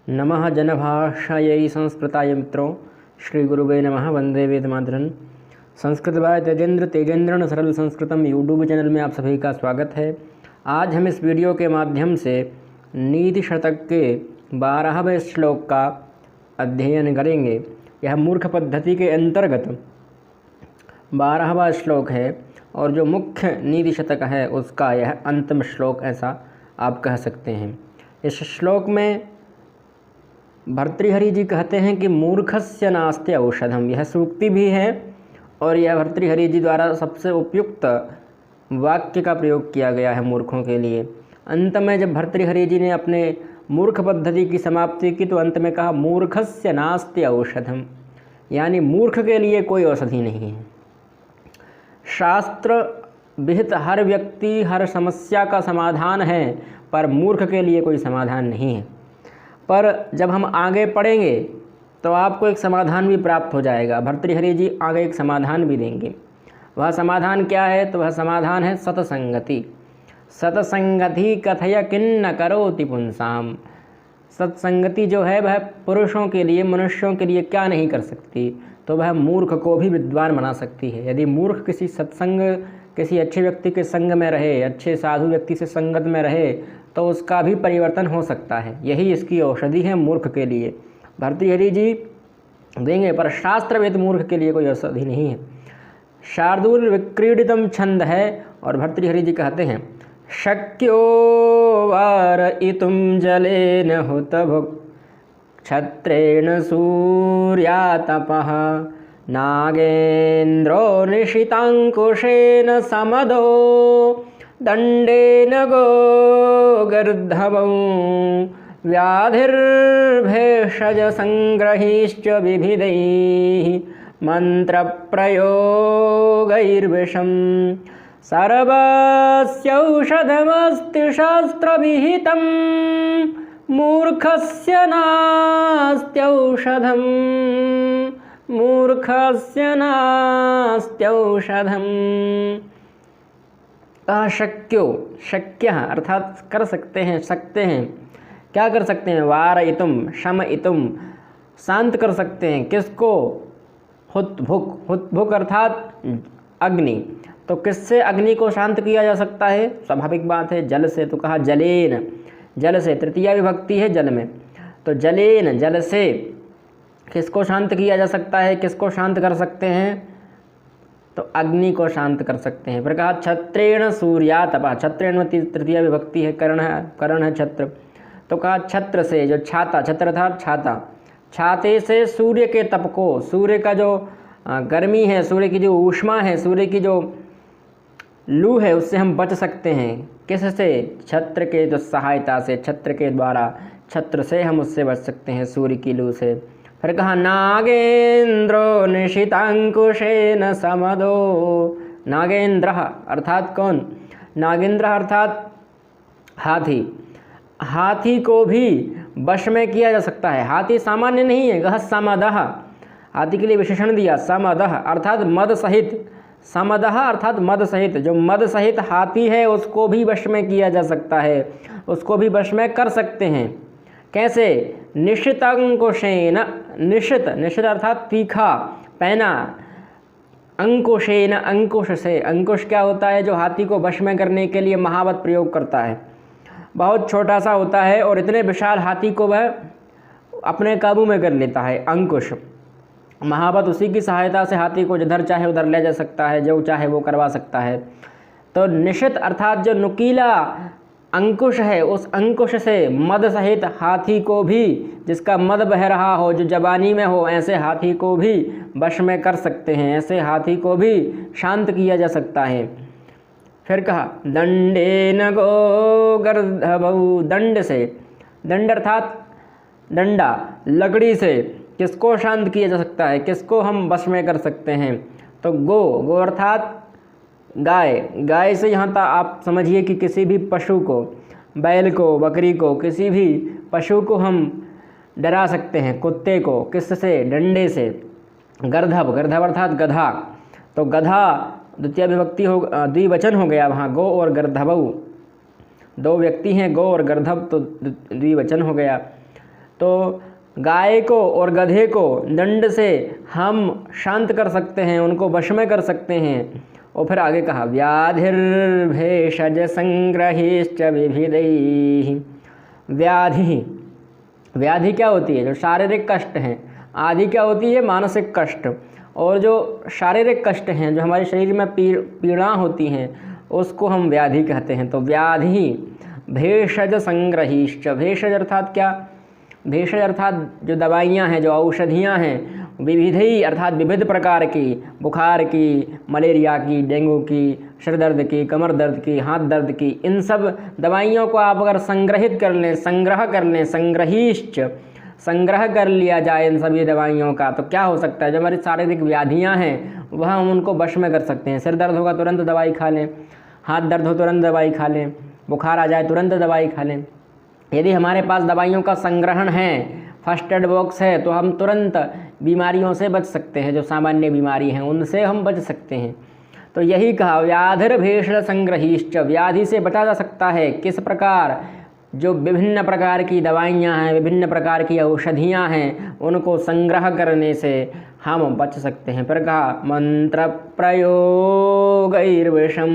नमः जनभाषायै संस्कृताय मित्रों। श्री गुरुवे नमः। वंदे वेदमातरम्। संस्कृत बाय तेजेंद्रन सरल संस्कृतम यूट्यूब चैनल में आप सभी का स्वागत है। आज हम इस वीडियो के माध्यम से नीति शतक के 12वें श्लोक का अध्ययन करेंगे। यह मूर्ख पद्धति के अंतर्गत 12वां श्लोक है और जो मुख्य नीति शतक है उसका यह अंतिम श्लोक ऐसा आप कह सकते हैं। इस श्लोक में भर्तृहरि जी कहते हैं कि मूर्खस्य नास्ति औषधम। यह सूक्ति भी है और यह भर्तृहरि जी द्वारा सबसे उपयुक्त वाक्य का प्रयोग किया गया है मूर्खों के लिए। अंत में जब भर्तृहरि जी ने अपने मूर्ख पद्धति की समाप्ति की तो अंत में कहा मूर्खस्य नास्ति औषधम, यानी मूर्ख के लिए कोई औषधि नहीं है। शास्त्र विहित हर व्यक्ति हर समस्या का समाधान है, पर मूर्ख के लिए कोई समाधान नहीं है। पर जब हम आगे पढ़ेंगे तो आपको एक समाधान भी प्राप्त हो जाएगा। भर्तृहरि जी आगे एक समाधान भी देंगे। वह समाधान क्या है? तो वह समाधान है सत्संगति। सत्संगति कथय किन्न करोति पुंसाम। सत्संगति जो है वह पुरुषों के लिए, मनुष्यों के लिए क्या नहीं कर सकती, तो वह मूर्ख को भी विद्वान बना सकती है। यदि मूर्ख किसी सत्संग, किसी अच्छे व्यक्ति के संग में रहे, अच्छे साधु व्यक्ति से संगत में रहे, तो उसका भी परिवर्तन हो सकता है। यही इसकी औषधि है मूर्ख के लिए। भर्तृहरि जी देंगे, पर शास्त्रवेद मूर्ख के लिए कोई औषधि नहीं है। शार्दूल विक्रीडितम छंद है और भर्तृहरि जी कहते हैं शक्यो वारयितुं जलेन हुतभुक् क्षत्रेण सूर्यातपः नागेन्द्रो निशितांकुशेन समदो दंडेन गोगर्धवौ व्याधिर्भेषज संग्रहीश्च विभिदैः मंत्रप्रयोगैर्विषम् सर्वस्यौषधमस्ति शास्त्रविहितं मूर्खस्य नास्त्यौषधम् मूर्खस्य नास्त्यौषधम्। अशक्यो, शक्य अर्थात कर सकते हैं, सकते हैं। क्या कर सकते हैं? वारयितुम, शमयितुम, शांत कर सकते हैं। किसको? हुतभुक। हुतभुक अर्थात अग्नि। तो किससे अग्नि को शांत किया जा सकता है? स्वाभाविक बात है, जल से। तो कहा जलेन, जल से। तृतीया विभक्ति है जल में, तो जलेन, जल से किसको शांत किया जा सकता है? किसको शांत कर सकते हैं? तो अग्नि को शांत कर सकते हैं। फिर कहा छत्रेण सूर्यातपः। छत्रेण में तृतीया विभक्ति है, कर्ण है, कर्ण है छत्र। तो कहा छत्र से, जो छाता, छत्र था छाता, छाते से सूर्य के तप को, सूर्य का जो गर्मी है, सूर्य की जो ऊष्मा है, सूर्य की जो लू है, उससे हम बच सकते हैं। किससे? छत्र के जो सहायता से, छत्र के द्वारा, छत्र से हम उससे बच सकते हैं, सूर्य की लू से। फिर कहा नागेंद्रो निशितांकुशेन समदो। नागेंद्र अर्थात कौन? नागेंद्र अर्थात हाथी। हाथी को भी वश में किया जा सकता है। हाथी सामान्य नहीं है, कहा समदः। हाथी के लिए विशेषण दिया समदः अर्थात मद सहित। समदः अर्थात मद सहित। जो मद सहित हाथी है उसको भी वश में किया जा सकता है, उसको भी वश में कर सकते हैं। कैसे? निशित अंकुशेन। निशित, निशित अर्थात तीखा, पैना। अंकुशेन, अंकुश से। अंकुश क्या होता है? जो हाथी को वश में करने के लिए महावत प्रयोग करता है। बहुत छोटा सा होता है और इतने विशाल हाथी को वह अपने काबू में कर लेता है। अंकुश, महावत उसी की सहायता से हाथी को जिधर चाहे उधर ले जा सकता है, जो चाहे वो करवा सकता है। तो निशित अर्थात जो नुकीला अंकुश है, उस अंकुश से मद सहित हाथी को भी, जिसका मद बह रहा हो, जो जवानी में हो, ऐसे हाथी को भी वश में कर सकते हैं, ऐसे हाथी को भी शांत किया जा सकता है। फिर कहा दंडेन गोगर्धवौ। दंड से, दंड अर्थात डंडा, लकड़ी से किसको शांत किया जा सकता है? किसको हम वश में कर सकते हैं? तो गो, गो अर्थात गाय। गाय से यहाँ तक आप समझिए कि किसी भी पशु को, बैल को, बकरी को, किसी भी पशु को हम डरा सकते हैं। कुत्ते को किससे? डंडे से। गर्धव, गर्धव अर्थात गधा। तो गधा द्वितीय विभक्ति हो, द्विवचन हो गया वहाँ। गो और गर्धवौ, दो व्यक्ति हैं, गो और गर्धव, तो द्विवचन हो गया। तो गाय को और गधे को दंड से हम शांत कर सकते हैं, उनको वश में कर सकते हैं। और फिर आगे कहा व्याधिर्भेषज संग्रहिश्च विविधैः। व्याधि, व्याधि क्या होती है? जो शारीरिक कष्ट हैं। आदि क्या होती है? मानसिक कष्ट। और जो शारीरिक कष्ट हैं, जो हमारे शरीर में पीड़ा होती हैं, उसको हम व्याधि कहते हैं। तो व्याधि भेषज संग्रहिश्च। भेषज अर्थात क्या? भेषज अर्थात जो दवाइयाँ हैं, जो औषधियाँ हैं, विविधई अर्थात विविध प्रकार की, बुखार की, मलेरिया की, डेंगू की, सिर दर्द की, कमर दर्द की, हाथ दर्द की, इन सब दवाइयों को आप अगर संग्रहित कर लें, संग्रह कर लें, संग्रहिश्च, संग्रह कर लिया जाए इन सभी दवाइयों का, तो क्या हो सकता है? जो हमारी शारीरिक व्याधियाँ हैं वह हम उनको वश में कर सकते हैं। सिर दर्द होगा तुरंत दवाई खा लें, हाथ दर्द हो तुरंत दवाई खा लें, बुखार आ जाए तुरंत दवाई खा लें। यदि हमारे पास दवाइयों का संग्रहण है, फर्स्ट एड बॉक्स है, तो हम तुरंत बीमारियों से बच सकते हैं। जो सामान्य बीमारी हैं उनसे हम बच सकते हैं। तो यही कहा व्याधिर्भेषज संग्रहिश्च। व्याधि से बचा जा सकता है किस प्रकार? जो विभिन्न प्रकार की दवाइयाँ हैं, विभिन्न प्रकार की औषधियाँ हैं, उनको संग्रह करने से हम बच सकते हैं। फिर कहा मंत्र प्रयोगैर्विषम।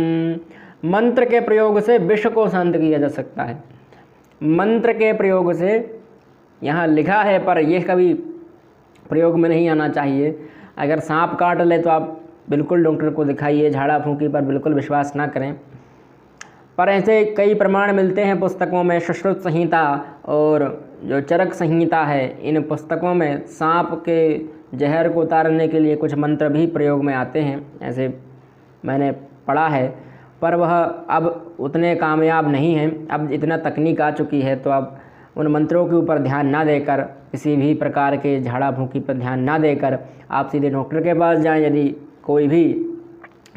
मंत्र के प्रयोग से विष को शांत किया जा सकता है। मंत्र के प्रयोग से, यहाँ लिखा है पर यह कभी प्रयोग में नहीं आना चाहिए। अगर सांप काट ले तो आप बिल्कुल डॉक्टर को दिखाइए, झाड़ा फूंकी पर बिल्कुल विश्वास ना करें। पर ऐसे कई प्रमाण मिलते हैं पुस्तकों में, सुश्रुत संहिता और जो चरक संहिता है, इन पुस्तकों में सांप के जहर को उतारने के लिए कुछ मंत्र भी प्रयोग में आते हैं, ऐसे मैंने पढ़ा है। पर वह अब उतने कामयाब नहीं हैं। अब इतना तकनीक आ चुकी है तो अब उन मंत्रों के ऊपर ध्यान ना देकर, किसी भी प्रकार के झाड़ा फूंकी पर ध्यान ना देकर आप सीधे डॉक्टर के पास जाएं। यदि कोई भी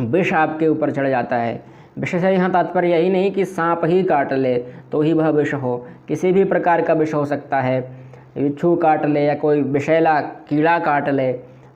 विष आपके ऊपर चढ़ जाता है, विष से यहाँ तात्पर्य यही नहीं कि सांप ही काट ले तो ही वह विष हो, किसी भी प्रकार का विष हो सकता है। बिच्छू काट ले या कोई विषैला कीड़ा काट ले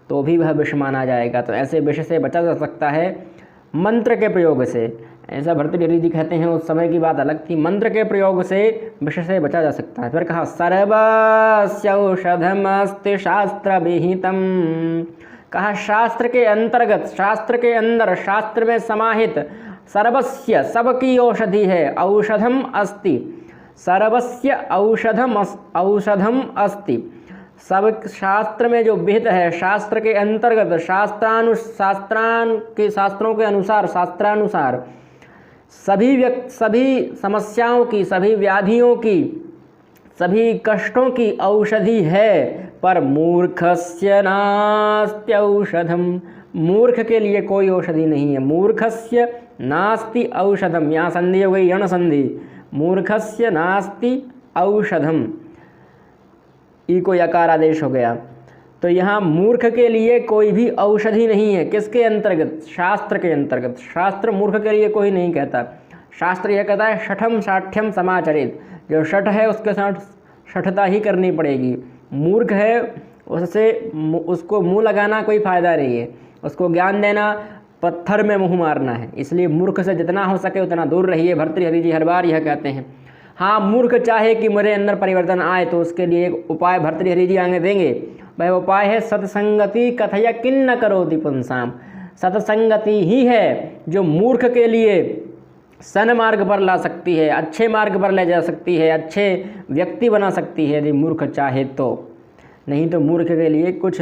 तो भी वह विष माना जाएगा। तो ऐसे विष से बचा जा सकता है मंत्र के प्रयोग से। ऐसा भर्तृहरि जी कहते हैं, उस समय की बात अलग थी। मंत्र के प्रयोग से विष से बचा जा सकता है। फिर कहा सर्वस्यौषधमस्ति शास्त्र विहितम। कहा शास्त्र के अंतर्गत, शास्त्र के अंदर, शास्त्र में समाहित सर्वस्य, सबकी औषधि है। औषधम अस्ति, सर्वस्य औषधम अस्ति। सब शास्त्र में जो विहित है, शास्त्र के अंतर्गत, शास्त्रों के अनुसार, शास्त्रानुसार सभी समस्याओं की, सभी व्याधियों की, सभी कष्टों की औषधि है। पर मूर्खस्य नास्ति औषधम। मूर्ख के लिए कोई औषधि नहीं है। मूर्खस्य नास्ति औषधम, यहाँ संधि हो गई, यण संधि। मूर्खस्य नास्ति औषधम, ई को यकार आदेश हो गया। तो यहाँ मूर्ख के लिए कोई भी औषधि नहीं है। किसके अंतर्गत? शास्त्र के अंतर्गत। शास्त्र मूर्ख के लिए कोई नहीं कहता। शास्त्र यह कहता है शठम साठ्यम समाचरित। जो शठ है उसके साथ शठता ही करनी पड़ेगी। मूर्ख है उसको मुँह लगाना कोई फ़ायदा नहीं है। उसको ज्ञान देना पत्थर में मुँह मारना है। इसलिए मूर्ख से जितना हो सके उतना दूर रहिए। भर्तृहरि जी हर बार यह कहते हैं। हाँ, मूर्ख चाहे कि मेरे अंदर परिवर्तन आए तो उसके लिए एक उपाय भर्तृहरि जी आगे देंगे। वह उपाय है सत्संगति कथय किन्न करोति पुंसाम। सत्संगति ही है जो मूर्ख के लिए सन्मार्ग पर ला सकती है, अच्छे मार्ग पर ले जा सकती है, अच्छे व्यक्ति बना सकती है, यदि मूर्ख चाहे तो। नहीं तो मूर्ख के लिए कुछ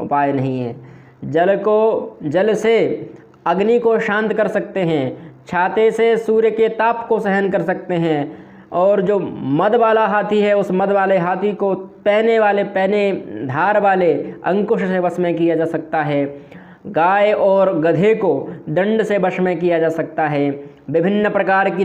उपाय नहीं है। जल से अग्नि को शांत कर सकते हैं, छाते से सूर्य के ताप को सहन कर सकते हैं, और जो मद वाला हाथी है उस मद वाले हाथी को पैने धार वाले अंकुश से वश में किया जा सकता है। गाय और गधे को दंड से वश में किया जा सकता है। विभिन्न प्रकार की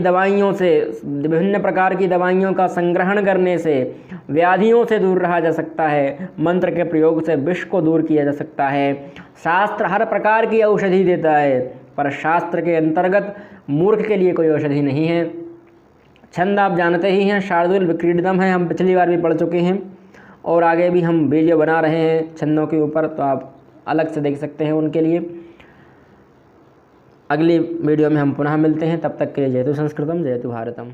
दवाइयों का संग्रहण करने से व्याधियों से दूर रहा जा सकता है। मंत्र के प्रयोग से विष को दूर किया जा सकता है। शास्त्र हर प्रकार की औषधि देता है, पर शास्त्र के अंतर्गत मूर्ख के लिए कोई औषधि नहीं है। छंद आप जानते ही हैं, शार्दूल विक्रीडनम है, हम पिछली बार भी पढ़ चुके हैं और आगे भी हम वीडियो बना रहे हैं छंदों के ऊपर, तो आप अलग से देख सकते हैं उनके लिए। अगली वीडियो में हम पुनः मिलते हैं, तब तक के लिए जयतु संस्कृतम जयतु भारतम।